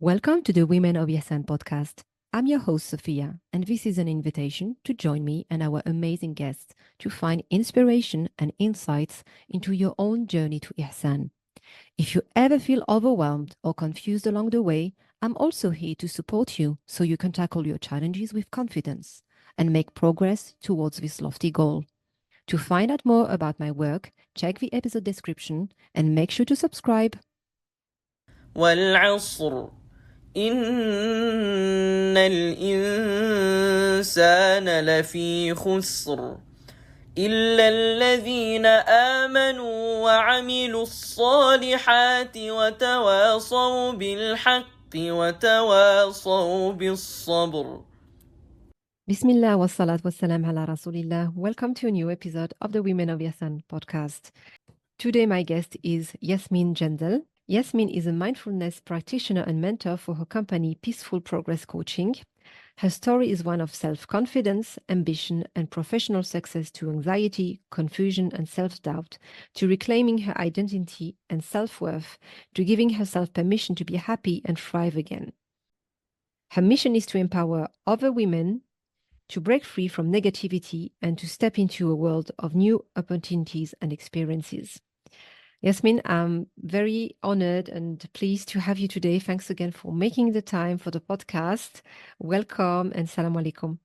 Welcome to the Women of Ihsan podcast. I'm your host, Sophia, and this is an invitation to join me and our amazing guests to find inspiration and insights into your own journey to Ihsan. If you ever feel overwhelmed or confused along the way, I'm also here to support you so you can tackle your challenges with confidence and make progress towards this lofty goal. To find out more about my work, check the episode description and make sure to subscribe. والعصر إن الإنسان لفي خسر إلا الذين آمنوا وعملوا الصالحات وتواصوا بالحق وتواصوا بالصبر. Bismillah wa salat wa salam ala Rasulillah. Welcome to a new episode of the Women of Ihsan podcast. Today, my guest is Yasmin Djendel. Yasmin is a mindfulness practitioner and mentor for her company, Peaceful Progress Coaching. Her story is one of self-confidence, ambition, and professional success to anxiety, confusion, and self-doubt, to reclaiming her identity and self-worth, to giving herself permission to be happy and thrive again. Her mission is to empower other women to break free from negativity and to step into a world of new opportunities and experiences. Yasmin, I'm very honored and pleased to have you today. Thanks again for making the time for the podcast. Welcome and salam alaikum.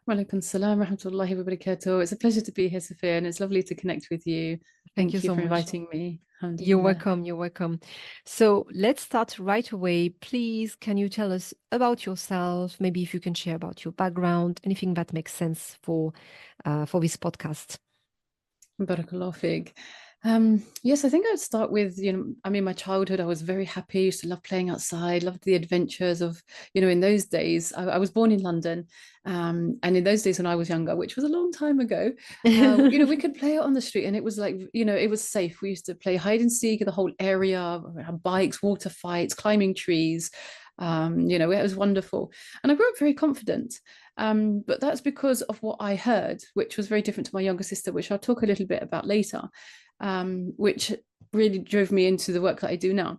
Walaikum salam rahmatullahi wa barakatuh. It's a pleasure to be here, Sophia, and it's lovely to connect with you. Thank you so for much. inviting me. You're Alhamdulillah. welcome. You're welcome. So let's start right away. Please, can you tell us about yourself? Maybe if you can share about your background, anything that makes sense for this podcast. Barakallah fiqh. Yes, I think I'd start with, my childhood, I was very happy, used to love playing outside, loved the adventures of, in those days, I was born in London. And in those days when I was younger, which was a long time ago, we could play out on the street and it was like, it was safe. We used to play hide and seek in the whole area, bikes, water fights, climbing trees. It was wonderful. And I grew up very confident. But that's because of what I heard, which was very different to my younger sister, which I'll talk a little bit about later, which really drove me into the work that I do now.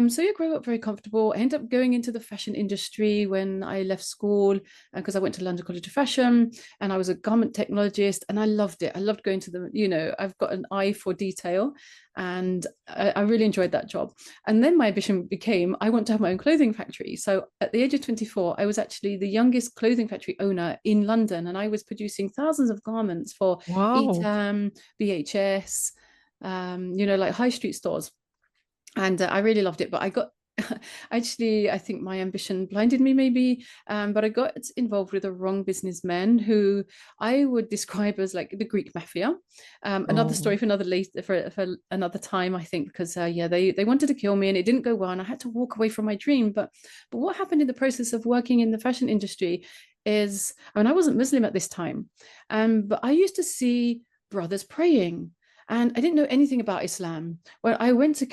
So I grew up very comfortable. I ended up going into the fashion industry when I left school because I went to London College of Fashion and I was a garment technologist and I loved it. I loved going to the, I've got an eye for detail and I really enjoyed that job. And then my ambition became, I want to have my own clothing factory. So at the age of 24, I was actually the youngest clothing factory owner in London and I was producing thousands of garments for Etam, BHS, like high street stores. And I really loved it, but I got actually, I think my ambition blinded me maybe, but I got involved with the wrong businessmen who I would describe as like the Greek mafia. Another story for another time, I think, because they wanted to kill me and it didn't go well and I had to walk away from my dream. But what happened in the process of working in the fashion industry is, I wasn't Muslim at this time, but I used to see brothers praying. And I didn't know anything about Islam. Well, I went to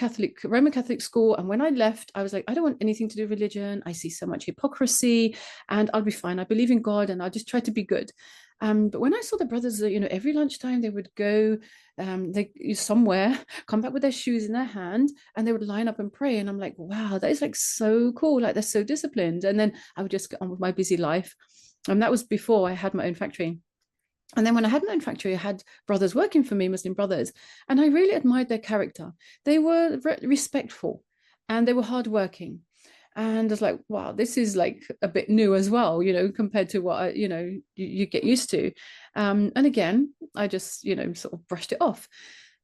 Roman Catholic school, and when I left, I was like, I don't want anything to do with religion. I see so much hypocrisy, and I'll be fine. I believe in God, and I'll just try to be good. But when I saw the brothers, every lunchtime they would go somewhere, come back with their shoes in their hand, and they would line up and pray. And I'm like, wow, that is like so cool. Like they're so disciplined. And then I would just get on with my busy life. And that was before I had my own factory. And then when I had my own factory, I had brothers working for me, Muslim brothers, and I really admired their character. They were respectful and they were hardworking. And I was like, wow, this is like a bit new as well, compared to what, you get used to. And again, I just, sort of brushed it off.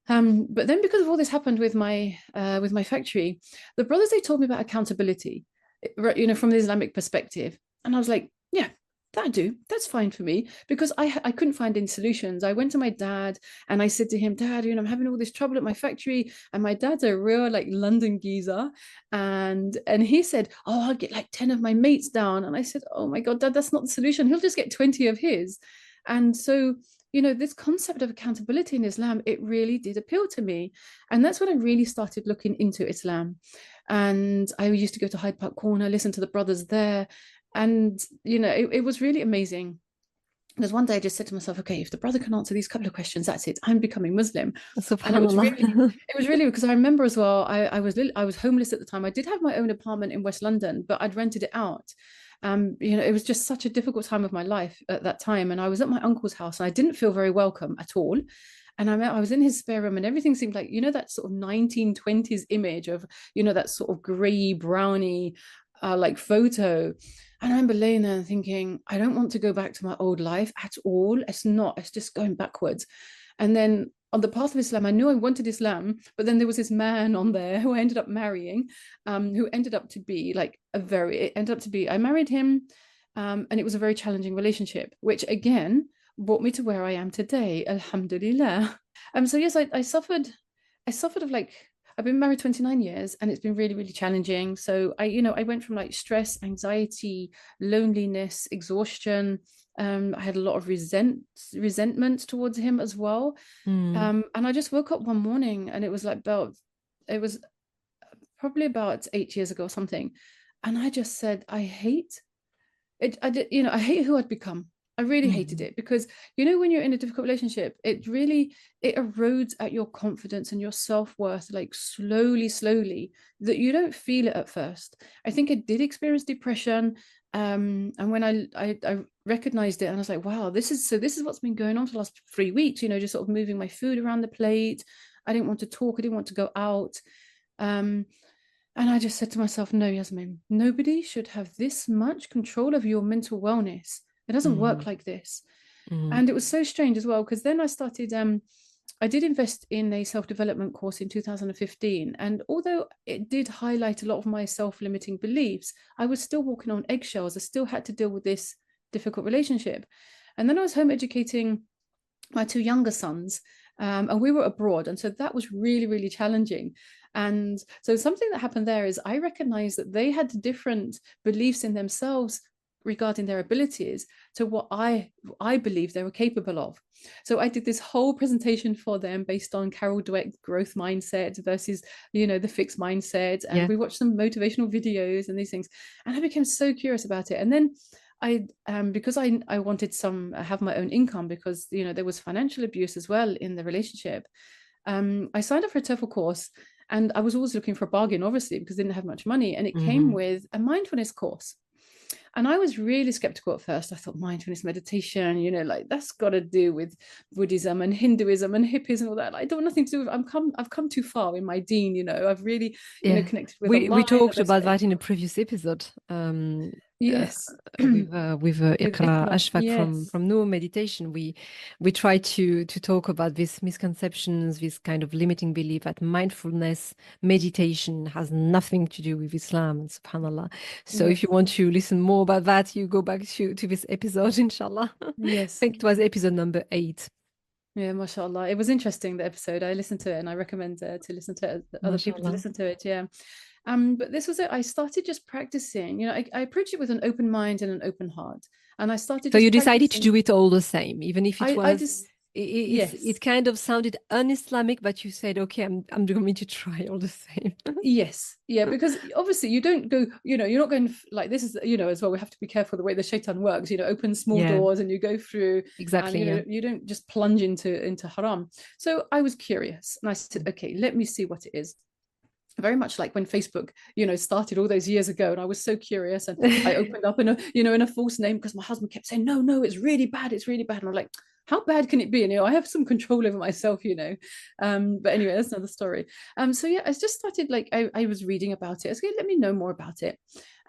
But then because of all this happened with my factory, the brothers, they told me about accountability, from the Islamic perspective. And I was like, yeah, that's fine for me, because I couldn't find any solutions. I went to my dad and I said to him, Dad, I'm having all this trouble at my factory. And my dad's a real like London geezer. And he said, oh, I'll get like 10 of my mates down. And I said, oh my God, Dad, that's not the solution. He'll just get 20 of his. And so, this concept of accountability in Islam, it really did appeal to me. And that's when I really started looking into Islam. And I used to go to Hyde Park Corner, listen to the brothers there. And, it was really amazing. There's one day I just said to myself, okay, if the brother can answer these couple of questions, that's it. I'm becoming Muslim. And Subhanallah. it was really because I remember as well, I was homeless at the time. I did have my own apartment in West London, but I'd rented it out. It was just such a difficult time of my life at that time. And I was at my uncle's house and I didn't feel very welcome at all. And I was in his spare room and everything seemed like, that sort of 1920s image of, that sort of grey, browny, like photo. And I remember laying there and thinking, I don't want to go back to my old life at all. It's just going backwards. And then on the path of Islam, I knew I wanted Islam, but then there was this man on there who I ended up marrying, who ended up to be I married him, and it was a very challenging relationship, which again brought me to where I am today, alhamdulillah. So yes, I suffered of I've been married 29 years and it's been really, really challenging. So I went from like stress, anxiety, loneliness, exhaustion. I had a lot of resentment towards him as well. And I just woke up one morning and it was probably about 8 years ago or something. And I just said, I hate it. I hate who I'd become. I really hated it because, when you're in a difficult relationship, it erodes at your confidence and your self-worth, like slowly, that you don't feel it at first. I think I did experience depression. And when I recognized it and I was like, wow, this is what's been going on for the last 3 weeks, just sort of moving my food around the plate. I didn't want to talk. I didn't want to go out. And I just said to myself, no, Yasmin, nobody should have this much control of your mental wellness. It doesn't work like this. And it was so strange as well, because then I started, I did invest in a self-development course in 2015. And although it did highlight a lot of my self-limiting beliefs, I was still walking on eggshells. I still had to deal with this difficult relationship. And then I was home educating my 2 younger sons, and we were abroad. And so that was really, really challenging. And so something that happened there is I recognized that they had different beliefs in themselves regarding their abilities to what I believe they were capable of. So I did this whole presentation for them based on Carol Dweck's growth mindset versus, the fixed mindset. And we watched some motivational videos and these things. And I became so curious about it. And then because I wanted have my own income because, there was financial abuse as well in the relationship. I signed up for a TOEFL course and I was always looking for a bargain, obviously, because I didn't have much money. And it came with a mindfulness course. And I was really skeptical at first. I thought mindfulness meditation, like that's got to do with Buddhism and Hinduism and hippies and all that. Like, I don't nothing to do with. I've come too far in my deen. I've really connected with Allah. We talked about that in a previous episode. Yes, with Iqra Ashfaq from Noor Meditation, we try to talk about these misconceptions, this kind of limiting belief that mindfulness meditation has nothing to do with Islam, subhanallah. So if you want to listen more about that, you go back to this episode, inshallah. Yes, I think it was episode number 8. Yeah, mashallah. It was interesting, the episode. I listened to it and I recommend to listen to it, other people to listen to it. Yeah. But this was it. I started just practicing. I approached it with an open mind and an open heart. And I started. So you decided to do it all the same, even if it was. Yes. It kind of sounded un-Islamic, but you said, okay, I'm going to try all the same. Yes. Yeah, because obviously you don't go, you're not going like this is, as well, we have to be careful the way the shaitan works, open small doors and you go through. Exactly. And, you don't just plunge into haram. So I was curious and I said, okay, let me see what it is. Very much like when Facebook, started all those years ago, and I was so curious, and I opened up in a false name because my husband kept saying, no, it's really bad, and I'm like, how bad can it be? And I have some control over myself, but anyway, that's another story. So yeah, I just started I was reading about it. I was like, let me know more about it.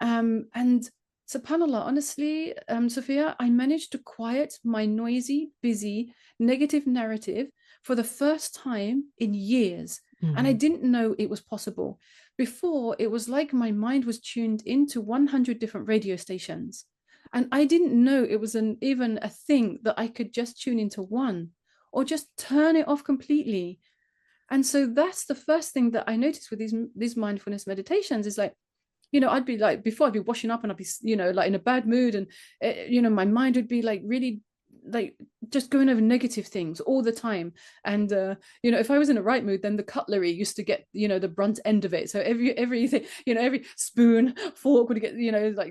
And subhanallah, honestly, Sophia, I managed to quiet my noisy, busy, negative narrative for the first time in years. And I didn't know it was possible. Before, it was like my mind was tuned into 100 different radio stations. And I didn't know it was even a thing that I could just tune into one or just turn it off completely. And so that's the first thing that I noticed with these mindfulness meditations is I'd be before I'd be washing up and I'd be, in a bad mood. And, my mind would be really just going over negative things all the time. And if I was in a right mood, then the cutlery used to get the brunt end of it. So everything, every spoon, fork would get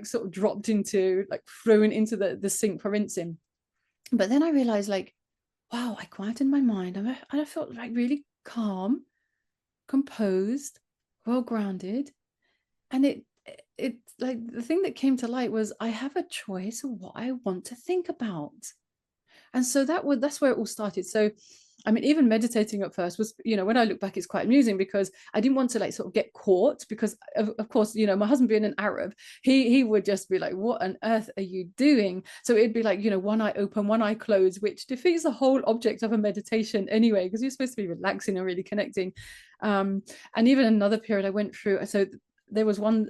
sort of dropped into thrown into the sink for rinsing. But then I realized, like, wow, I quieted my mind, and I felt like really calm, composed, well grounded. And it like, the thing that came to light was I have a choice of what I want to think about. And so that's where it all started. So I mean, even meditating at first was, when I look back, it's quite amusing, because I didn't want to, like, sort of get caught, because of course, my husband being an Arab, he would just be like, what on earth are you doing? So it'd be like, one eye open, one eye closed, which defeats the whole object of a meditation anyway, because you're supposed to be relaxing and really connecting. And even another period I went through, so there was one,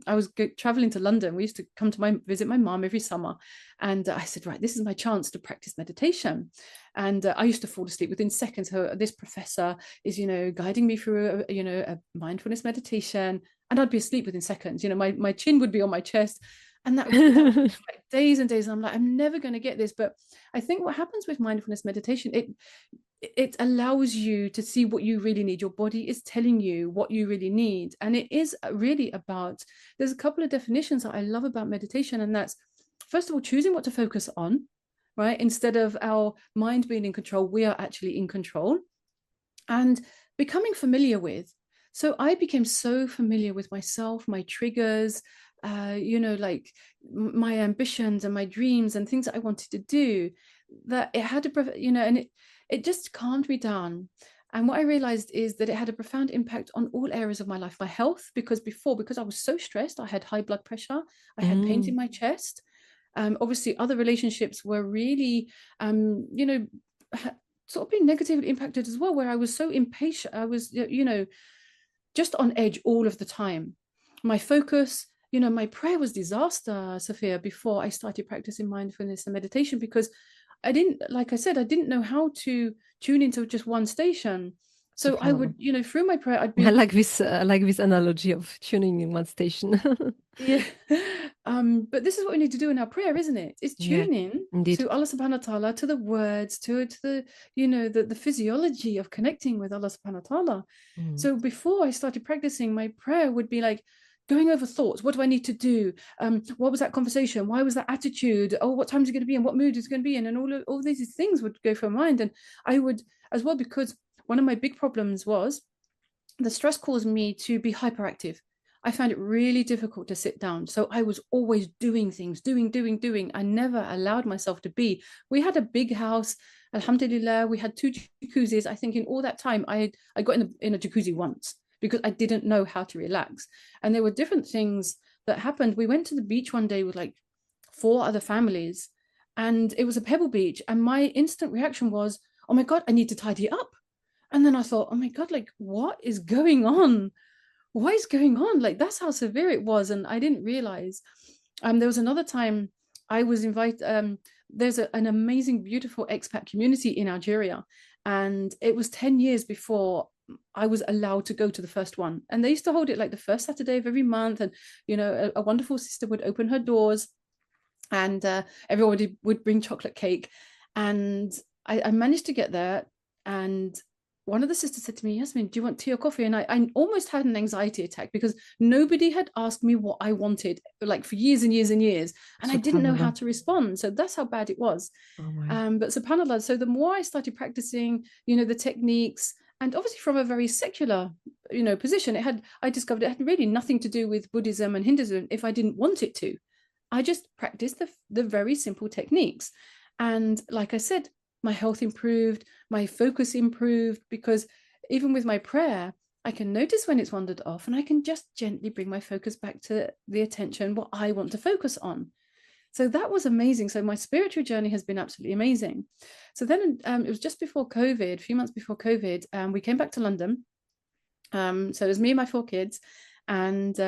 I was traveling to London. We used to come to visit my mom every summer, and I said, right, this is my chance to practice meditation. And I used to fall asleep within seconds. So this professor is, guiding me through a mindfulness meditation, and I'd be asleep within seconds. My chin would be on my chest, and that would like days and days. And I'm like, I'm never going to get this. But I think what happens with mindfulness meditation, it allows you to see what you really need. Your body is telling you what you really need. And it is really about, there's a couple of definitions that I love about meditation. And that's, first of all, choosing what to focus on, right? Instead of our mind being in control, we are actually in control. And becoming familiar with. So I became so familiar with myself, my triggers, like my ambitions and my dreams and things that I wanted to do, that it had to, and it just calmed me down. And what I realized is that it had a profound impact on all areas of my life. My health, because I was so stressed, I had high blood pressure, I had pains in my chest. Obviously, other relationships were really, sort of being negatively impacted as well, where I was so impatient. I was, just on edge all of the time. My focus, my prayer was disaster, Sophia, before I started practicing mindfulness and meditation, because I didn't know how to tune into just one station. So I would, through my prayer, I'd be I like this analogy of tuning in one station. yeah. But this is what we need to do in our prayer, isn't it? It's tuning to Allah subhanahu wa ta'ala, to the words, to the, the physiology of connecting with Allah subhanahu wa ta'ala. So before I started practicing, my prayer would be like going over thoughts. What do I need to do? What was that conversation? Why was that attitude? Oh, what time is it going to be in? What mood is it going to be in? And all these things would go through my mind. And I would as well, because one of my big problems was the stress caused me to be hyperactive. I found it really difficult to sit down. So I was always doing things, doing. I never allowed myself to be. We had a big house, alhamdulillah. We had 2 jacuzzis. I think in all that time, I got in a jacuzzi once, because I didn't know how to relax. And there were different things that happened. We went to the beach one day with like 4 other families, and it was a pebble beach. And my instant reaction was, oh my God, I need to tidy up. And then I thought, oh my God, like, what is going on? What is going on? Like, that's how severe it was. And I didn't realize. There was another time I was invited. There's an amazing, beautiful expat community in Algeria. And it was 10 years before I was allowed to go to the first one. And they used to hold it like the first Saturday of every month. And, a wonderful sister would open her doors, and everyone would bring chocolate cake. And I managed to get there. And one of the sisters said to me, Yasmin, do you want tea or coffee? And I almost had an anxiety attack, because nobody had asked me what I wanted, like, for years and years and years. And I didn't know how to respond. So that's how bad it was. But subhanAllah, so the more I started practicing, the techniques, and obviously from a very secular, position, I discovered it had really nothing to do with Buddhism and Hinduism if I didn't want it to. I just practiced the very simple techniques. And like I said, my health improved, my focus improved, because even with my prayer, I can notice when it's wandered off, and I can just gently bring my focus back to the attention, what I want to focus on. So that was amazing. So my spiritual journey has been absolutely amazing. So then it was just before COVID, a few months before COVID, we came back to London. So it was me and my 4 kids, and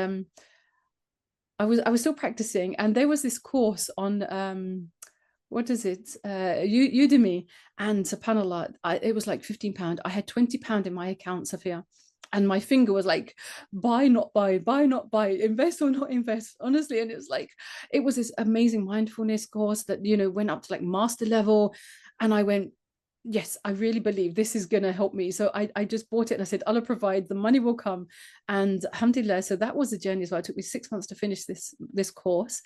I was still practicing, and there was this course on what is it, Udemy, and subhanAllah, it was like £15. I had £20 in my account, Sophia, and my finger was like, buy not buy, buy not buy, invest or not invest, honestly. And it was this amazing mindfulness course that went up to like master level, and I went, yes, I really believe this is going to help me. So I just bought it, and I said, Allah provide, the money will come. And alhamdulillah, so that was the journey as well. It took me 6 months to finish this course,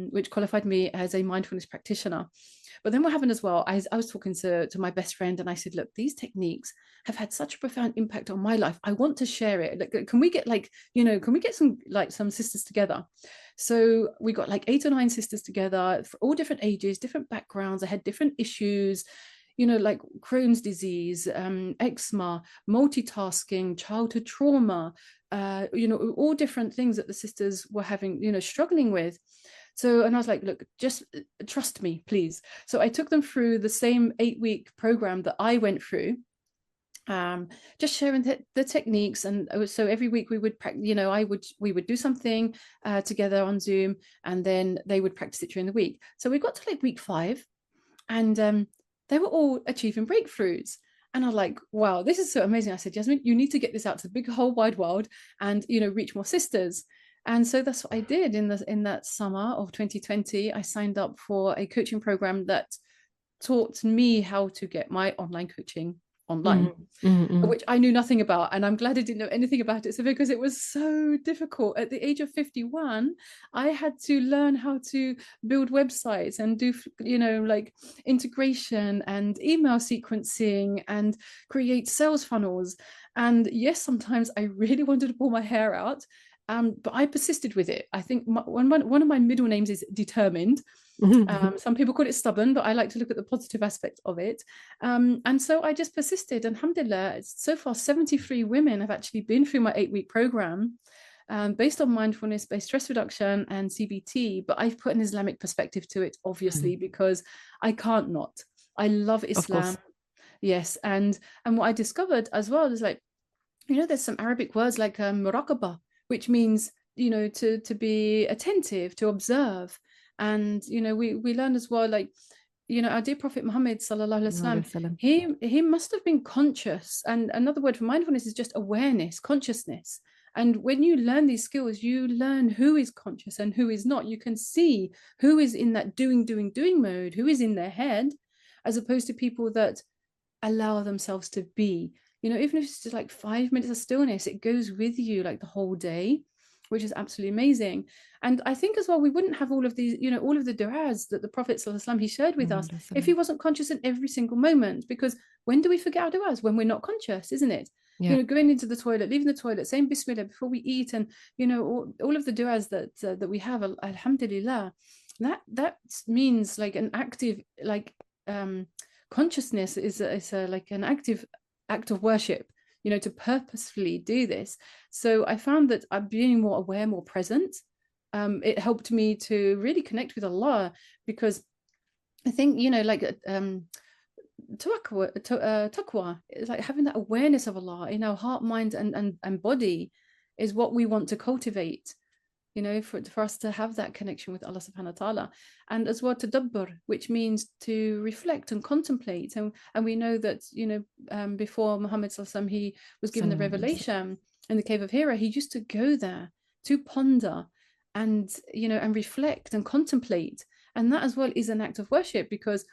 which qualified me as a mindfulness practitioner. But then what happened as well, I was talking to my best friend, and I said, look, these techniques have had such a profound impact on my life. I want to share it. Like, can we get some sisters together? So we got like 8 or 9 sisters together for all different ages, different backgrounds. I had different issues, like Crohn's disease, eczema, multitasking, childhood trauma, all different things that the sisters were having, struggling with. So, and I was like, look, just trust me, please. So I took them through the same 8-week program that I went through, just sharing the techniques. And so every week we would practice, we would do something together on Zoom, and then they would practice it during the week. So we got to like week 5, and they were all achieving breakthroughs. And I'm like, wow, this is so amazing. I said, Yasmin, you need to get this out to the big whole wide world and, reach more sisters. And so that's what I did in that summer of 2020. I signed up for a coaching program that taught me how to get my online coaching online, which I knew nothing about. And I'm glad I didn't know anything about it. So because it was so difficult at the age of 51, I had to learn how to build websites and do, like integration and email sequencing and create sales funnels. And yes, sometimes I really wanted to pull my hair out. But I persisted with it. I think one of my middle names is determined. Some people call it stubborn, but I like to look at the positive aspect of it. And so I just persisted. And alhamdulillah, so far 73 women have actually been through my 8-week program, based on mindfulness, based stress reduction and CBT. But I've put an Islamic perspective to it, obviously, because I can't not. I love Islam. Yes. And what I discovered as well is like, there's some Arabic words like muraqabah, which means, to be attentive, to observe. And, we learn as well, like, our dear Prophet Muhammad sallallahu alaihi wasallam, he must have been conscious. And another word for mindfulness is just awareness, consciousness. And when you learn these skills, you learn who is conscious and who is not. You can see who is in that doing mode, who is in their head, as opposed to people that allow themselves to be. Even if it's just like 5 minutes of stillness, it goes with you like the whole day, which is absolutely amazing. And I think as well, we wouldn't have all of these, all of the du'as that the Prophet ﷺ, he shared with us if he wasn't conscious in every single moment. Because when do we forget our du'as? When we're not conscious, isn't it? Yeah. Going into the toilet, leaving the toilet, saying Bismillah before we eat, and all of the du'as that we have, alhamdulillah, that means like an active, like consciousness is like an active act of worship, to purposefully do this. So I found that I'm being more aware, more present. It helped me to really connect with Allah, because I think, taqwa is like having that awareness of Allah in our heart, mind, and body is what we want to cultivate, for us to have that connection with Allah subhanahu wa ta'ala. And as well, tadabbur, which means to reflect and contemplate. And we know that, before Muhammad sallallahu alaihi wasallam, he was given the revelation in the cave of Hira, he used to go there to ponder and, and reflect and contemplate. And that as well is an act of worship, because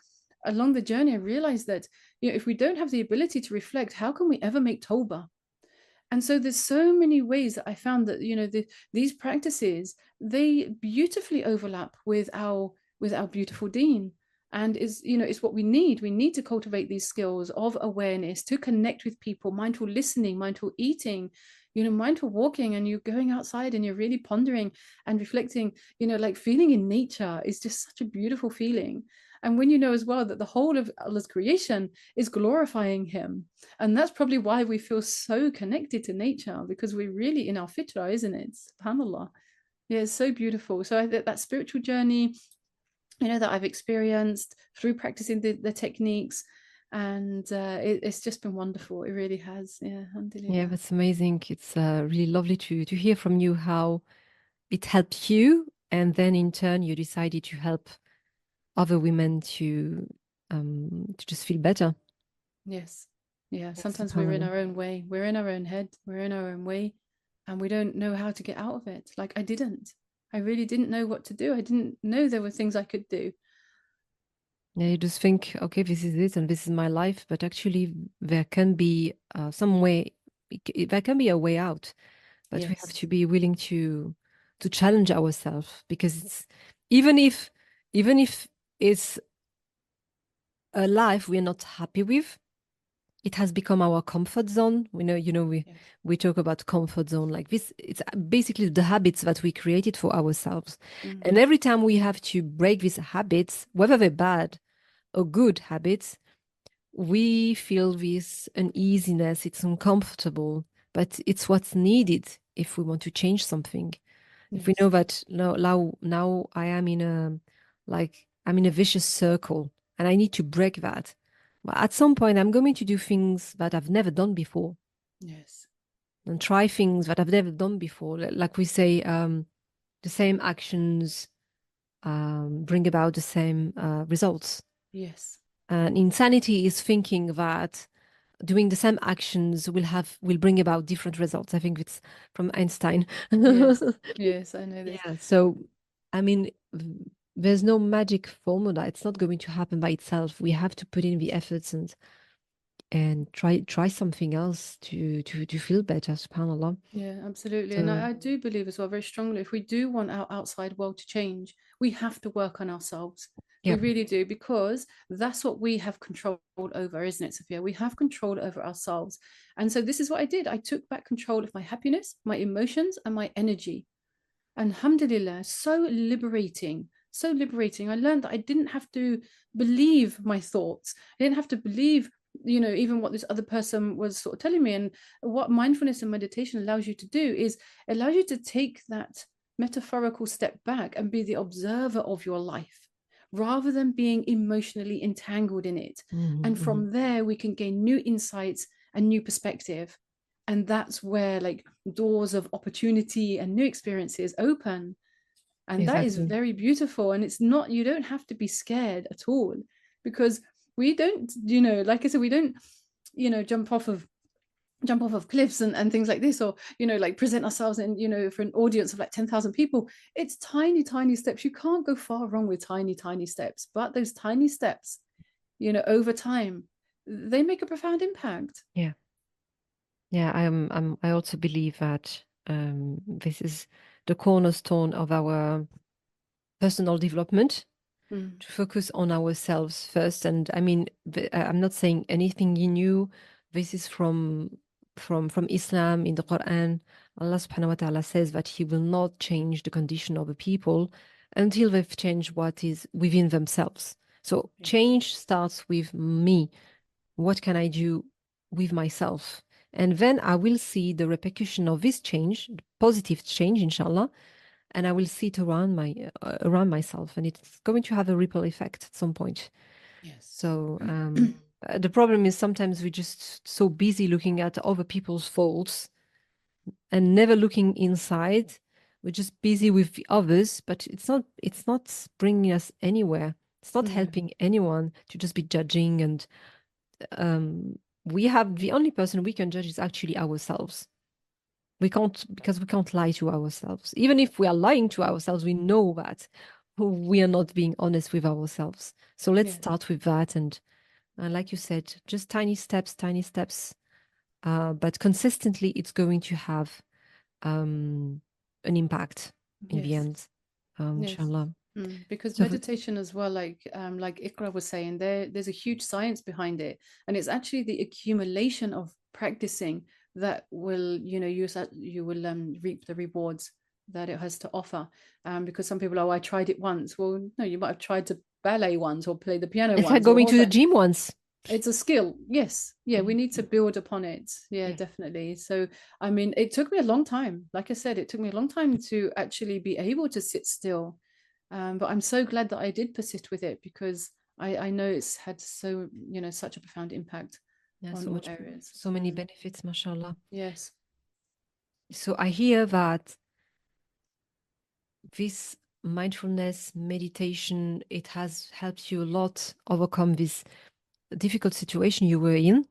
along the journey, I realized that, if we don't have the ability to reflect, how can we ever make tawbah? And so there's so many ways that I found that, these practices, they beautifully overlap with our beautiful deen. And it's what we need. We need to cultivate these skills of awareness, to connect with people, mindful listening, mindful eating, mindful walking, and you're going outside and you're really pondering and reflecting, like feeling in nature is just such a beautiful feeling. And when you know as well that the whole of Allah's creation is glorifying him. And that's probably why we feel so connected to nature, because we're really in our fitrah, isn't it? SubhanAllah. Yeah, it's so beautiful. So that spiritual journey, that I've experienced through practicing the techniques, and it's just been wonderful. It really has. Yeah, alhamdulillah. Yeah, that's amazing. It's really lovely to hear from you how it helped you, and then in turn you decided to help other women to just feel better. Yes. Yeah. Sometimes we're in our own way. We're in our own head. We're in our own way, and we don't know how to get out of it. Like I didn't. I really didn't know what to do. I didn't know there were things I could do. Yeah, you just think, okay, this is it and this is my life, but actually there can be some way. There can be a way out, but we have to be willing to challenge ourselves, because it's even if it's a life we're not happy with. It has become our comfort zone. We talk about comfort zone like this. It's basically the habits that we created for ourselves. And every time we have to break these habits, whether they're bad or good habits, we feel this uneasiness. It's uncomfortable, but it's what's needed if we want to change something. If we know that now I am I'm in a vicious circle and I need to break that. But at some point, I'm going to do things that I've never done before Yes. and try things that I've never done before. Like we say, the same actions bring about the same results. Yes. And insanity is thinking that doing the same actions will bring about different results. I think it's from Einstein. Yes. Yes, I know this. Yeah. So, I mean, there's no magic formula. It's not going to happen by itself. We have to put in the efforts and try something else to feel better, subhanAllah. Yeah, absolutely. And So I do believe as well very strongly, if we do want our outside world to change, we have to work on ourselves. yeah. We really do, because that's what we have control over, isn't it, Sophia? We have control over ourselves. And so this is what I did. I took back control of my happiness, my emotions, and my energy. Alhamdulillah, so liberating, so liberating. I learned that I didn't have to believe my thoughts. I didn't have to believe, even what this other person was sort of telling me. And what mindfulness and meditation allows you to do is it allows you to take that metaphorical step back and be the observer of your life rather than being emotionally entangled in it. And from there, we can gain new insights and new perspective. And that's where like doors of opportunity and new experiences open. And that is Exactly. very beautiful. And it's not, you don't have to be scared at all, because we don't, like I said, we don't, jump off of cliffs and things like this, or like present ourselves in for an audience of like 10,000 people. It's tiny steps. You can't go far wrong with tiny steps, but those tiny steps, over time, they make a profound impact. Yeah. Yeah, I also believe that this is the cornerstone of our personal development, to focus on ourselves first. And I mean, I'm not saying anything new. This is from Islam. In the Quran, Allah subhanahu wa ta'ala says that He will not change the condition of the people until they've changed what is within themselves. So change starts with me. What can I do with myself? And then I will see the repercussion of this change, positive change, inshallah, and I will see it around myself, and it's going to have a ripple effect at some point. Yes. So the problem is sometimes we're just so busy looking at other people's faults and never looking inside. We're just busy with the others, but it's not bringing us anywhere. It's not helping anyone to just be judging. And we have the only person we can judge is actually ourselves. We can't, because we can't lie to ourselves. Even if we are lying to ourselves, we know that we are not being honest with ourselves. So let's start with that. And like you said, just tiny steps, but consistently, it's going to have an impact in the end, inshallah. Because So meditation as well, like Ikra was saying, there's a huge science behind it, and it's actually the accumulation of practicing that will, you will reap the rewards that it has to offer. Because some people, I tried it once. Well, no, you might have tried to ballet once or play the piano it's like once or going to the whatever. gym once. It's a skill. Yes. Yeah, we need to build upon it. Yeah, definitely. So, I mean, it took me a long time. Like I said, it took me a long time to actually be able to sit still. But I'm so glad that I did persist with it, because I know it's had such a profound impact on all areas. So many benefits, mashallah. Yes. So I hear that this mindfulness meditation, it has helped you a lot overcome this difficult situation you were in.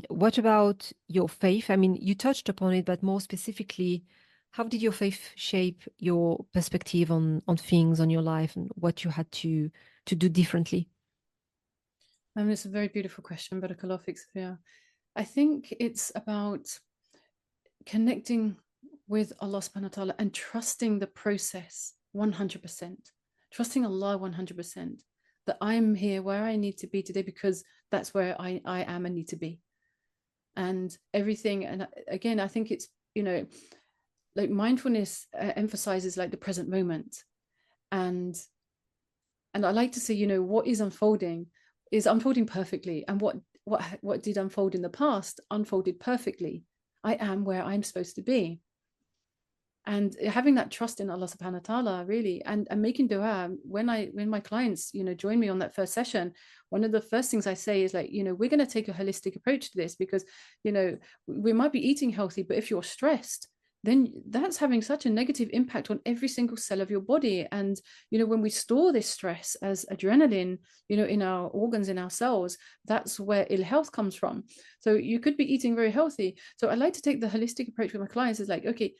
What about your faith? I mean, you touched upon it, but more specifically, how did your faith shape your perspective on things, on your life, and what you had to do differently? It's a very beautiful question, Barakallah fik, Sophia. I think it's about connecting with Allah subhanahu wa ta'ala and trusting the process 100%, trusting Allah 100%. that I'm here where I need to be today, because that's where I am and need to be. And everything, and again, I think it's, like mindfulness emphasizes like the present moment. And I like to say, what is unfolding perfectly, and what did unfold in the past unfolded perfectly. I am where I'm supposed to be. And having that trust in Allah subhanahu wa ta'ala, really, and making dua. When my clients, join me on that first session, one of the first things I say is like, we're going to take a holistic approach to this, because, we might be eating healthy, but if you're stressed, then that's having such a negative impact on every single cell of your body. And, when we store this stress as adrenaline, in our organs, in our cells, that's where ill health comes from. So you could be eating very healthy. So I like to take the holistic approach with my clients. Is like, okay,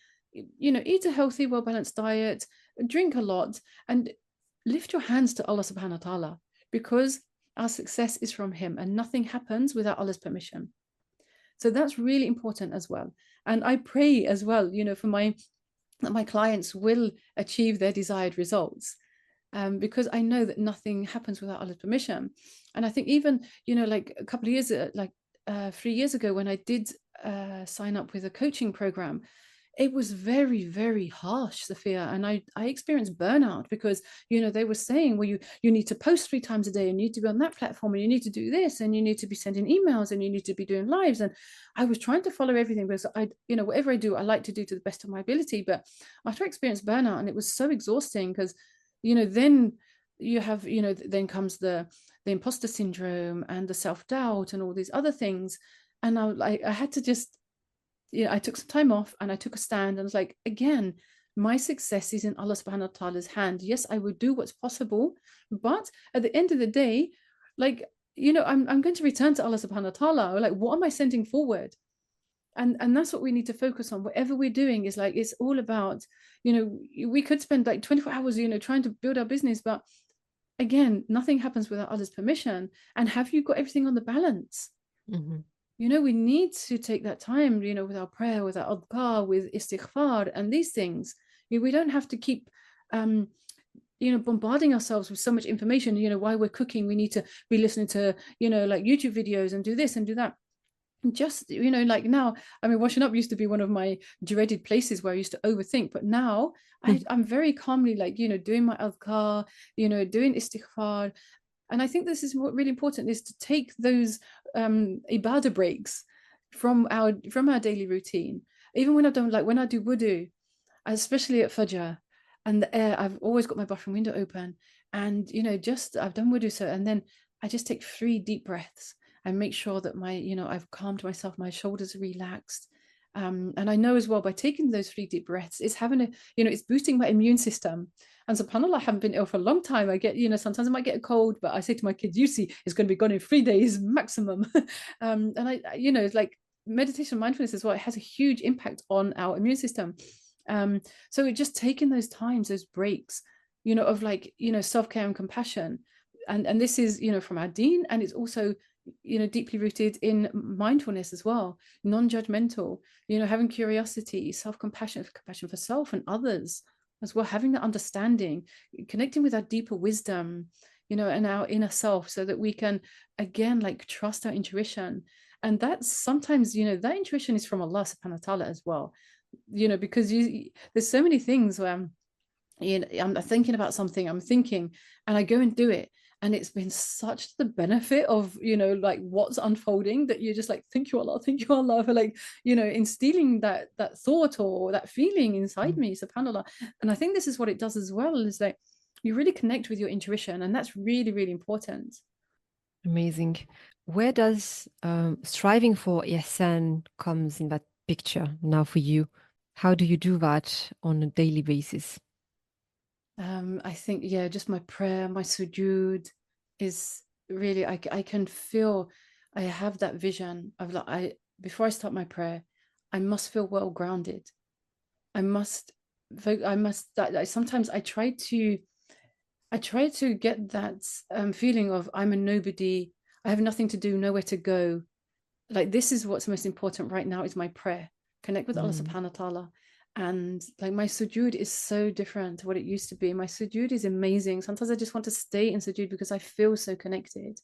eat a healthy, well-balanced diet, drink a lot, and lift your hands to Allah subhanahu wa ta'ala, because our success is from him, and nothing happens without Allah's permission. So that's really important as well. And I pray as well, for that my clients will achieve their desired results, because I know that nothing happens without Allah's permission. And I think even, like a couple of years, 3 years ago, when I did sign up with a coaching program, it was very, very harsh, Sophia. And I experienced burnout, because, they were saying, well, you need to post 3 times a day, and you need to be on that platform, and you need to do this, and you need to be sending emails, and you need to be doing lives. And I was trying to follow everything, because whatever I do, I like to do to the best of my ability. But after I experienced burnout, and it was so exhausting, because, then you have, then comes the imposter syndrome and the self-doubt and all these other things. And I had to just, I took some time off, and I took a stand, and was like, again, my success is in Allah subhanahu wa ta'ala's hand. Yes, I will do what's possible, but at the end of the day, like, I'm going to return to Allah subhanahu wa ta'ala. Like, what am I sending forward? And that's what we need to focus on. Whatever we're doing is like, it's all about, we could spend like 24 hours, trying to build our business, but again, nothing happens without Allah's permission. And have you got everything on the balance? Mm-hmm. We need to take that time, with our prayer, with our adhkar, with istighfar and these things. We don't have to keep, bombarding ourselves with so much information. While we're cooking, we need to be listening to, like YouTube videos, and do this and do that. Just, like now, I mean, washing up used to be one of my dreaded places where I used to overthink. But now I'm very calmly, like, doing my adhkar, doing istighfar. And I think this is what really important, is to take those ibadah breaks from our daily routine. Even when I don't, like when I do wudu, especially at Fajr, and the air, I've always got my bathroom window open, and just I've done wudu, so, and then I just take 3 deep breaths and make sure that my, I've calmed myself, my shoulders are relaxed. And I know as well, by taking those 3 deep breaths, it's having a, it's boosting my immune system. And subhanAllah, I haven't been ill for a long time. I get, sometimes I might get a cold, but I say to my kids, you see, it's going to be gone in 3 days maximum. And I, it's like meditation, mindfulness as well, it has a huge impact on our immune system. So it just taking those times, those breaks, of like, self-care and compassion. And this is, from our deen, and it's also, deeply rooted in mindfulness as well, non-judgmental, having curiosity, self-compassion, compassion for self and others as well, having that understanding, connecting with our deeper wisdom, and our inner self, so that we can, again, like, trust our intuition. And that's sometimes, that intuition is from Allah subhanahu wa ta'ala as well, because there's so many things where I'm thinking about something, and I go and do it, and it's been such the benefit of, like, what's unfolding, that you're just like, thank you Allah for, like, instilling that thought or that feeling inside me, subhanAllah. And I think this is what it does as well, is like you really connect with your intuition, and that's really, really important. Amazing. Where does striving for ihsan comes in that picture now for you? How do you do that on a daily basis? I think, just my prayer, my sujood is really, I can feel, I have that vision of, like, before I start my prayer, I must feel well grounded. Sometimes I try to get that feeling of, I'm a nobody, I have nothing to do, nowhere to go. Like, this is what's most important right now, is my prayer. Connect with Allah subhanahu wa ta'ala. And like my sujood is so different to what it used to be. My sujood is amazing. Sometimes I just want to stay in sujood because I feel so connected.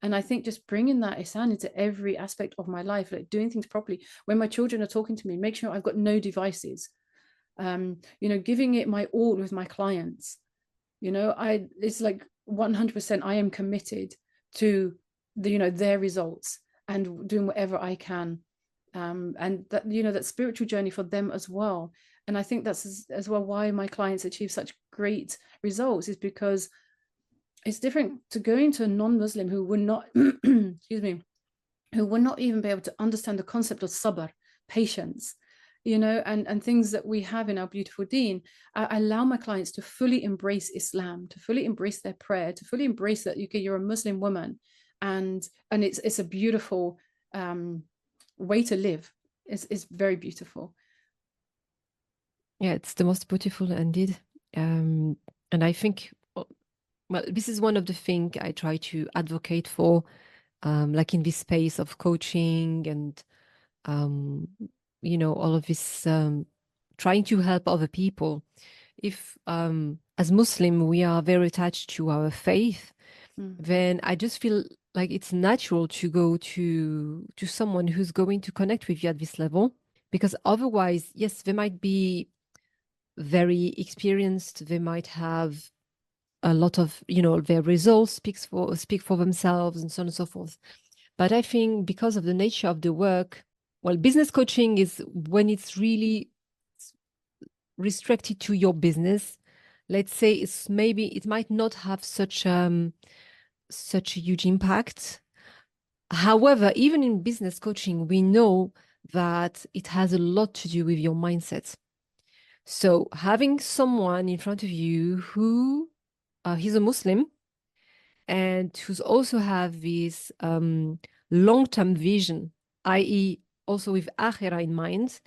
And I think just bringing that ihsan into every aspect of my life, like doing things properly. When my children are talking to me, make sure I've got no devices. Giving it my all with my clients. It's like 100% I am committed to their results and doing whatever I can, and that spiritual journey for them as well. And I think that's as well why my clients achieve such great results, is because it's different to going to a non-Muslim who would not excuse me, who would not even be able to understand the concept of sabr, patience, and things that we have in our beautiful deen. I allow my clients to fully embrace Islam, to fully embrace their prayer, to fully embrace that you're a Muslim woman, and it's a beautiful way to live. It's very beautiful. Yeah, it's the most beautiful indeed. And I think, well, this is one of the things I try to advocate for, like in this space of coaching and, all of this, trying to help other people. If, as Muslim, we are very attached to our faith, then I just feel like it's natural to go to someone who's going to connect with you at this level, because otherwise, yes, they might be very experienced, they might have a lot of, their results speak for themselves and so on and so forth. But I think because of the nature of the work, well, business coaching is when it's really restricted to your business. Let's say it might not have such a huge impact. However, even in business coaching, we know that it has a lot to do with your mindset. So having someone in front of you who he's a Muslim and who's also have this long-term vision, i.e. also with akhirah in mind.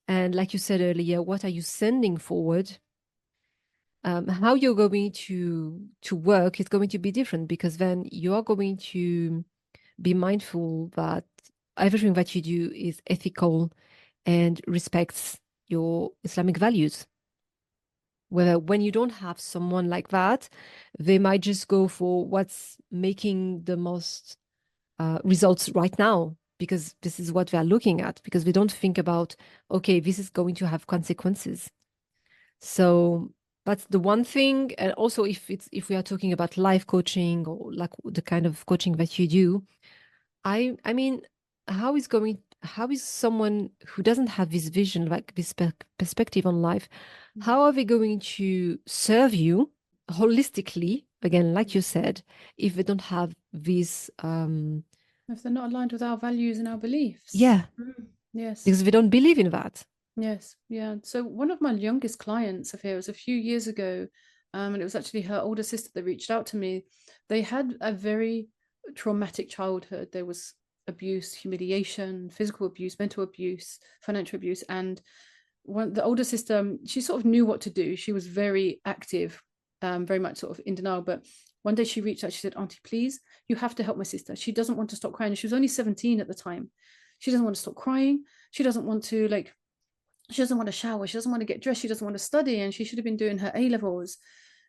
And like you said earlier, what are you sending forward? How you're going to work is going to be different, because then you are going to be mindful that everything that you do is ethical and respects your Islamic values. Where when you don't have someone like that, they might just go for what's making the most results right now, because this is what they're looking at, because they don't think about, okay, this is going to have consequences. So that's the one thing. And also if we are talking about life coaching or like the kind of coaching that you do, I mean, how is someone who doesn't have this vision, like this perspective on life, how are they going to serve you holistically, again, like you said, if they don't have this if they're not aligned with our values and our beliefs? Yeah. Yes, because they don't believe in that. Yes, yeah. So one of my youngest clients of here was a few years ago, and it was actually her older sister that reached out to me. They had a very traumatic childhood. There was abuse, humiliation, physical abuse, mental abuse, financial abuse, and the older sister, she sort of knew what to do. She was very active, very much sort of in denial. But one day she reached out. She said, "Auntie, please, you have to help my sister. She doesn't want to stop crying." She was only 17 at the time. She doesn't want to stop crying. She doesn't want to she doesn't want to shower, she doesn't want to get dressed, she doesn't want to study, and she should have been doing her A levels.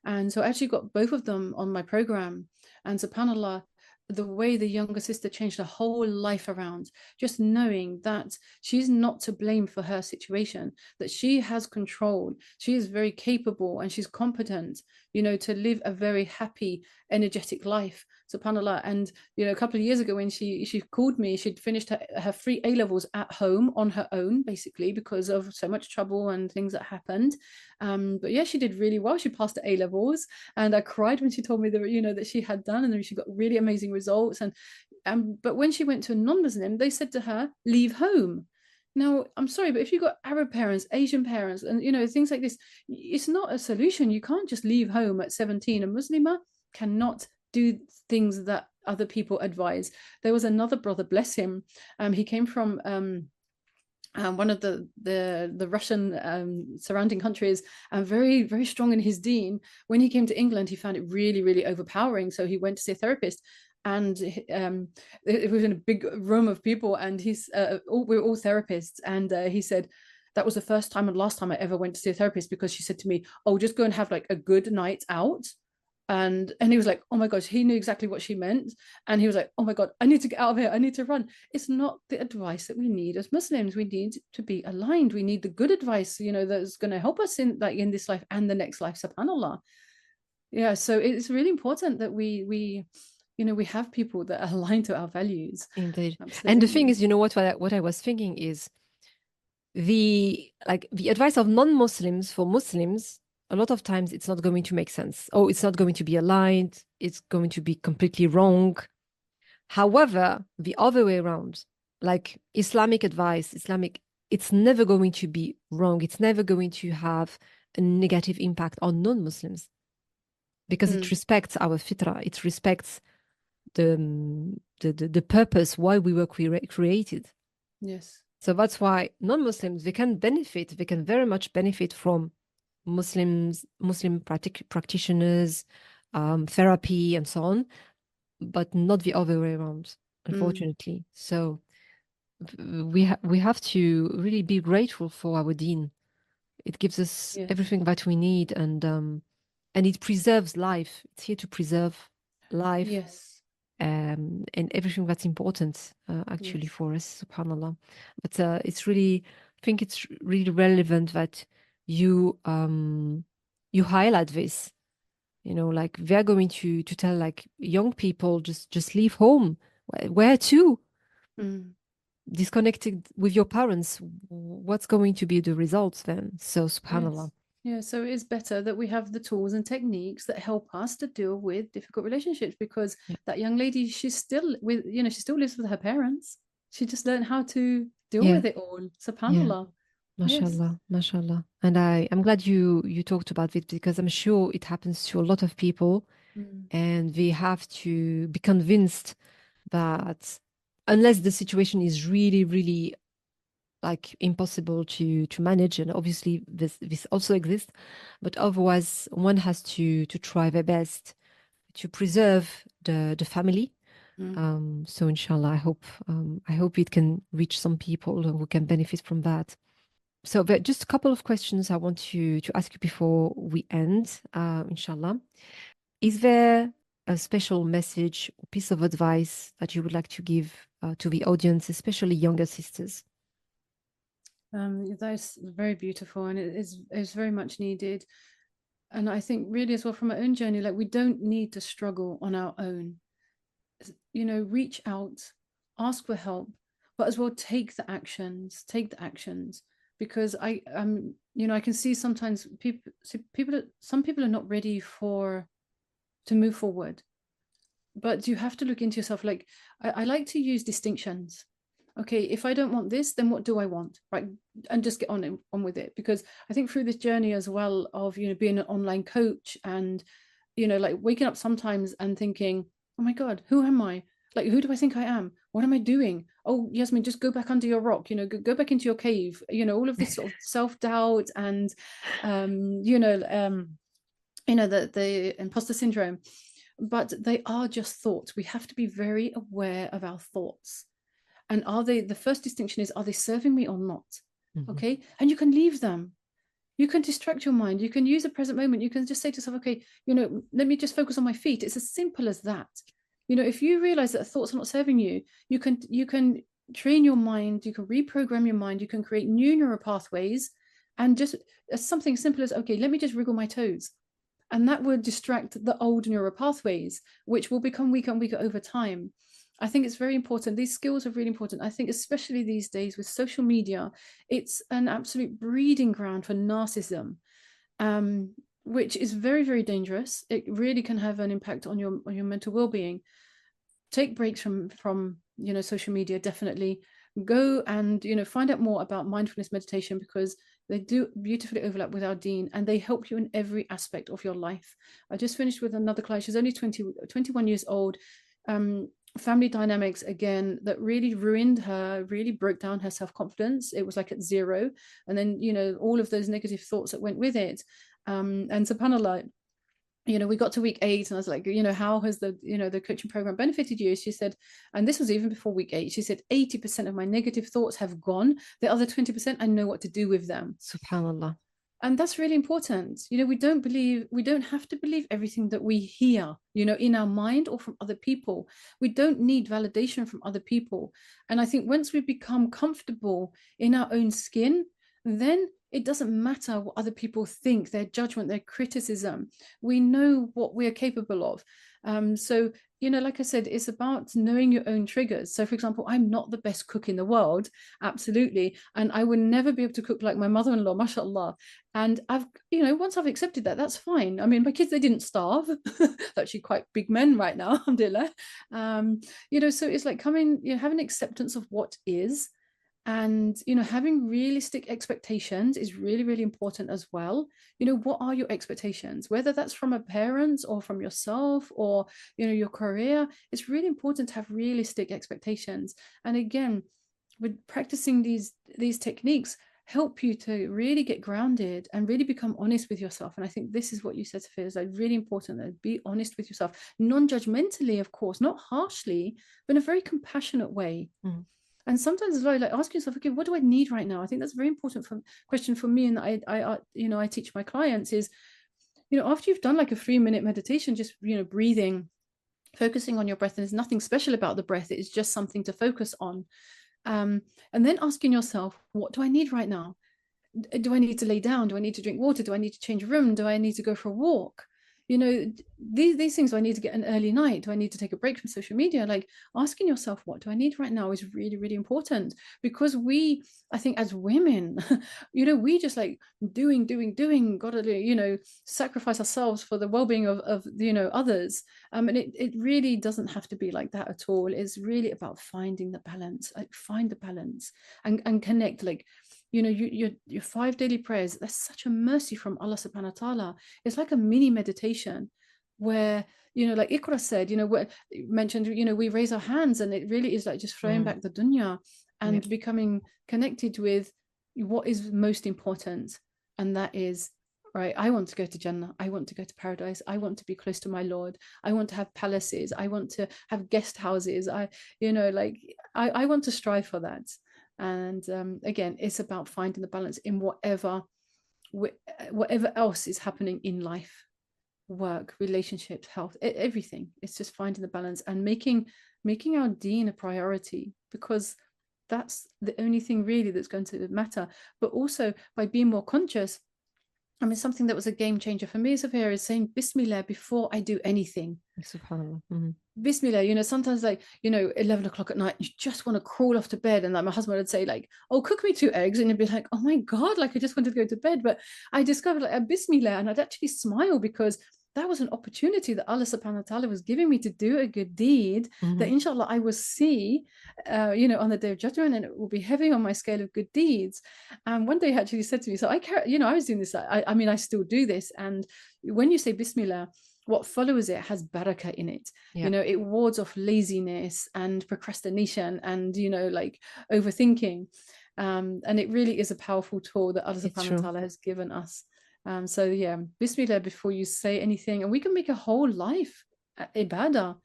And so I actually got both of them on my program, and subhanallah, the way the younger sister changed her whole life around, just knowing that she's not to blame for her situation, that she has control, she is very capable and she's competent, to live a very happy, energetic life, subhanallah. And a couple of years ago when she called me, she'd finished her free A levels at home on her own, basically because of so much trouble and things that happened. But yeah, she did really well. She passed the A levels, and I cried when she told me that that she had done, and then she got really amazing results. And but when she went to a non-Muslim, they said to her, "Leave home." Now, I'm sorry, but if you've got Arab parents, Asian parents, and things like this, it's not a solution. You can't just leave home at 17. A Muslimah cannot do things that other people advise. There was another brother, bless him. He came from one of the Russian surrounding countries, and very, very strong in his deen. When he came to England, he found it really, really overpowering. So he went to see a therapist, and it was in a big room of people, and we were all therapists, and he said, that was the first time and last time I ever went to see a therapist, because she said to me, oh, just go and have like a good night out. And he was like, oh my gosh, he knew exactly what she meant. And he was like, oh my God, I need to get out of here. I need to run. It's not the advice that we need as Muslims. We need to be aligned. We need the good advice, that's going to help us in this life and the next life, subhanAllah. Yeah. So it's really important that we have people that are aligned to our values. Indeed. Absolutely. And the thing is, what I was thinking is the advice of non-Muslims for Muslims, a lot of times it's not going to make sense. Oh, it's not going to be aligned. It's going to be completely wrong. However, the other way around, like Islamic advice, it's never going to be wrong. It's never going to have a negative impact on non-Muslims because it respects our fitrah. It respects the purpose why we were created. Yes. So that's why non-Muslims, they can very much benefit from Muslim practitioners, therapy, and so on, but not the other way around, unfortunately. So we have to really be grateful for our deen. It gives us everything that we need, and it preserves life. It's here to preserve life. Yes. And everything that's important actually for us, subhanallah. But it's really, I think it's really relevant that you highlight this. Like they're going to tell like young people just leave home. Where to? Disconnected with your parents. What's going to be the results then? So subhanallah. Yeah, so it is better that we have the tools and techniques that help us to deal with difficult relationships, because that young lady, she's still with, she still lives with her parents. She just learned how to deal with it all. SubhanAllah. Mashallah, mashallah. And I'm glad you talked about it, because I'm sure it happens to a lot of people, and they have to be convinced that unless the situation is really, really like impossible to manage, and obviously this also exists, but otherwise one has to try their best to preserve the family. So inshallah, I hope it can reach some people who can benefit from that. So there are just a couple of questions I want to ask you before we end, inshallah. Is there a special message or piece of advice that you would like to give to the audience, especially younger sisters? That's very beautiful, and it's very much needed. And I think really as well, from my own journey, like we don't need to struggle on our own. Reach out, ask for help, but as well take the actions, because I can see sometimes some people are not ready to move forward. But you have to look into yourself. Like I like to use distinctions. Okay, if I don't want this, then what do I want? Right. And just get on with it. Because I think through this journey as well of, being an online coach and, like waking up sometimes and thinking, oh my God, who am I? Like, who do I think I am? What am I doing? Oh, Yasmin, just go back under your rock, go back into your cave, all of this sort of self-doubt and, the imposter syndrome. But they are just thoughts. We have to be very aware of our thoughts. And the first distinction is, are they serving me or not? Okay. And you can leave them. You can distract your mind. You can use a present moment. You can just say to yourself, okay, let me just focus on my feet. It's as simple as that. If you realize that thoughts are not serving you, you can train your mind. You can reprogram your mind. You can create new neural pathways, and just something simple as, okay, let me just wriggle my toes. And that would distract the old neural pathways, which will become weaker and weaker over time. I think it's very important. These skills are really important. I think especially these days with social media, it's an absolute breeding ground for narcissism, which is very, very dangerous. It really can have an impact on your mental well-being. Take breaks from social media, definitely. Go and find out more about mindfulness meditation, because they do beautifully overlap with our deen, and they help you in every aspect of your life. I just finished with another client. She's only 21 years old. Family dynamics again that really ruined her, really broke down her self-confidence. It was like at zero, and then all of those negative thoughts that went with it. And subhanallah, we got to week 8 and I was like, how has the coaching program benefited you? She said, and this was even before week 8, she said 80% of my negative thoughts have gone. The other 20%, I know what to do with them. Subhanallah. And that's really important. We don't have to believe everything that we hear, in our mind or from other people. We don't need validation from other people. And I think once we become comfortable in our own skin, then it doesn't matter what other people think, their judgment, their criticism. We know what we're capable of. So, like I said, it's about knowing your own triggers. So, for example, I'm not the best cook in the world, absolutely. And I would never be able to cook like my mother-in-law, mashallah. And I've, once I've accepted that, that's fine. I mean, my kids, they didn't starve. They're actually quite big men right now, alhamdulillah. So it's like having acceptance of what is. And having realistic expectations is really, really important as well. What are your expectations, whether that's from a parent or from yourself or your career? It's really important to have realistic expectations. And again, with practicing these techniques, help you to really get grounded and really become honest with yourself. And I think this is what you said, Sophia, is like really important, that be honest with yourself, non-judgmentally, of course, not harshly, but in a very compassionate way. And sometimes as well, like asking yourself, okay, what do I need right now? I think that's a very important question for me. And I teach my clients is, after you've done like a 3-minute meditation, just, breathing, focusing on your breath, and there's nothing special about the breath. It's just something to focus on. And then asking yourself, what do I need right now? Do I need to lay down? Do I need to drink water? Do I need to change room? Do I need to go for a walk? These things. Do I need to get an early night? Do I need to take a break from social media? Like asking yourself, what do I need right now, is really, really important, because I think as women, we just like doing, gotta, sacrifice ourselves for the well-being of others. And it really doesn't have to be like that at all. It's really about finding the balance, like find the balance and connect, like, your 5 daily prayers. That's such a mercy from Allah subhanahu wa ta'ala. It's like a mini meditation where, like Iqra said, where mentioned, we raise our hands, and it really is like just throwing back the dunya and becoming connected with what is most important. And that is, right, I want to go to Jannah. I want to go to paradise. I want to be close to my Lord. I want to have palaces. I want to have guest houses. I want to strive for that. And again, it's about finding the balance in whatever else is happening in life, work, relationships, health, everything. It's just finding the balance and making our deen a priority, because that's the only thing really that's going to matter. But also by being more conscious, I mean, something that was a game changer for me, Sophia, is saying Bismillah before I do anything. Subhanallah. Mm-hmm. Bismillah, sometimes like, 11 o'clock at night, you just want to crawl off to bed. And like my husband would say like, oh, cook me 2 eggs. And you'd be like, oh my God, like I just wanted to go to bed. But I discovered like a Bismillah, and I'd actually smile, because that was an opportunity that Allah subhanahu wa ta'ala was giving me to do a good deed, that inshallah I will see, on the day of judgment, and it will be heavy on my scale of good deeds. And one day he actually said to me, so I was doing this, I mean, I still do this. And when you say Bismillah, what follows it has barakah in it. It wards off laziness and procrastination and like overthinking, and it really is a powerful tool that Allah subhanahu wa ta'ala has given us. So yeah, Bismillah before you say anything, and we can make a whole life ibadah.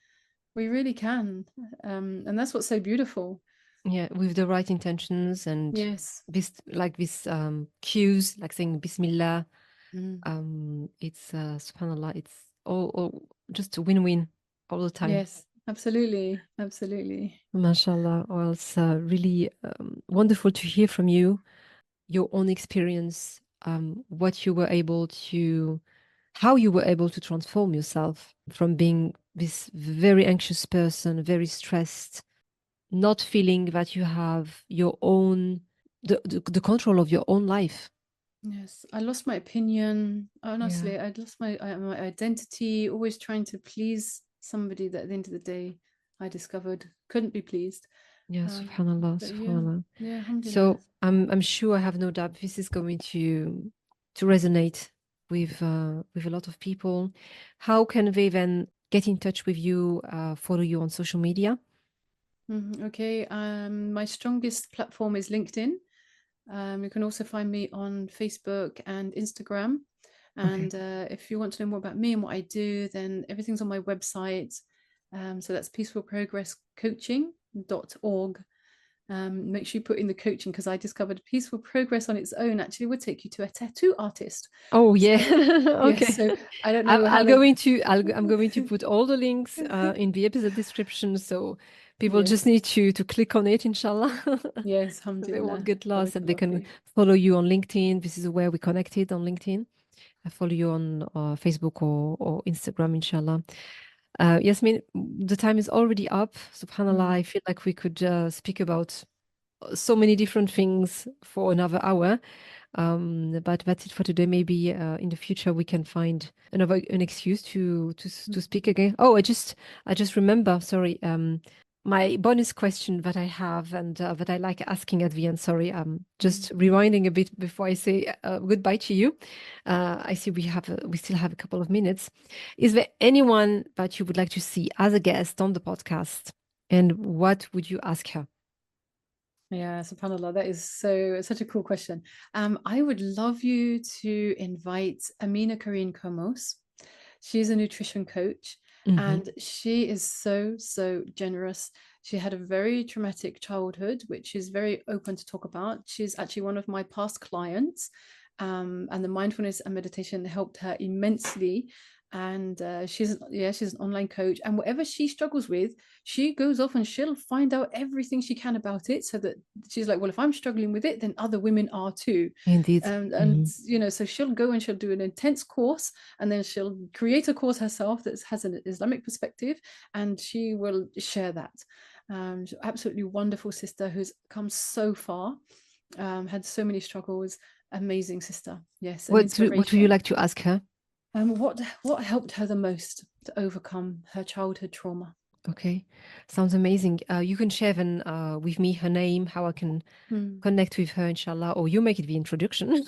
We really can, and that's what's so beautiful. Yeah, with the right intentions and yes, this cues, like saying Bismillah. It's subhanallah, it's all just a win-win all the time. Yes, absolutely. Mashallah. Well, it's really wonderful to hear from you, your own experience, what you were able to, how you were able to transform yourself from being this very anxious person, very stressed, not feeling that you have your own, the control of your own life. Yes, I lost my opinion. Honestly, I lost my identity, always trying to please somebody that at the end of the day I discovered couldn't be pleased. Yeah, subhanallah, subhanallah. Yeah, so I'm sure, I have no doubt this is going to resonate with a lot of people. How can they then get in touch with you, follow you on social media? Okay, my strongest platform is LinkedIn. You can also find me on Facebook and Instagram. And if you want to know more about me and what I do, then everything's on my website. So that's peacefulprogresscoaching.org. Make sure you put in the coaching, because I discovered peaceful progress on its own actually would take you to a tattoo artist. Oh yeah. Okay. Yes, so I don't know how I'm going to put all the links in the episode description, so people just need to click on it, inshallah. Yes, So they won't alhamdulillah. get lost, and they can Barakallah follow you on LinkedIn. This is where we connected, on LinkedIn. I follow you on Facebook or Instagram, inshallah. Yasmin, the time is already up. Subhanallah, I feel like we could speak about so many different things for another hour. But that's it for today. Maybe in the future we can find an excuse to speak again. Oh, I just remember. Sorry. My bonus question that I have and that I like asking at the end. Sorry. Just rewinding a bit before I say goodbye to you. I see we still have a couple of minutes. Is there anyone that you would like to see as a guest on the podcast? And what would you ask her? Yeah, subhanAllah, that is such a cool question. I would love you to invite Amina Kareen Komos. She's a nutrition coach, and she is so generous. She had a very traumatic childhood, which is very open to talk about. She's actually one of my past clients, and the mindfulness and meditation helped her immensely. And she's an online coach, and whatever she struggles with, she goes off and she'll find out everything she can about it, so that she's like, well, if I'm struggling with it, then other women are too. Indeed. And you know, so she'll go and she'll do an intense course, and then she'll create a course herself that has an Islamic perspective, and she will share that. Absolutely wonderful sister who's come so far, had so many struggles. Amazing sister. Yes. What would you like to ask her? What helped her the most to overcome her childhood trauma? Okay, sounds amazing. You can share then with me her name, how I can connect with her, inshallah, or you make it the introduction.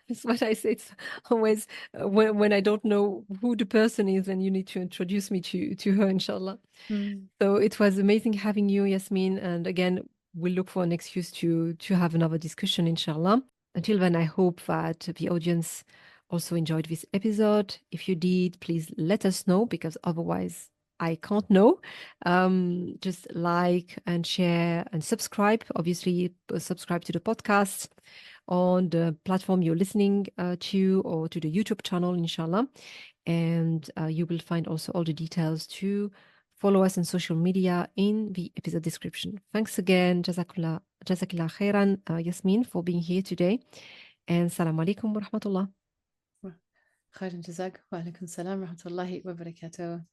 That's what I say. It's always when I don't know who the person is, and you need to introduce me to her, inshallah. So it was amazing having you, Yasmin. And again, we'll look for an excuse to have another discussion, inshallah. Until then, I hope that the audience also enjoyed this episode. If you did, please let us know, because otherwise I can't know. Just like and share and subscribe. Obviously, subscribe to the podcast on the platform you're listening to, or to the YouTube channel, inshallah. And you will find also all the details to follow us on social media in the episode description. Thanks again. Jazakallah khairan, Yasmin, for being here today. And salam alaikum wa rahmatullah. Khairan jazak. Wa alaikum salam wa rahmatullahi wa barakatuh.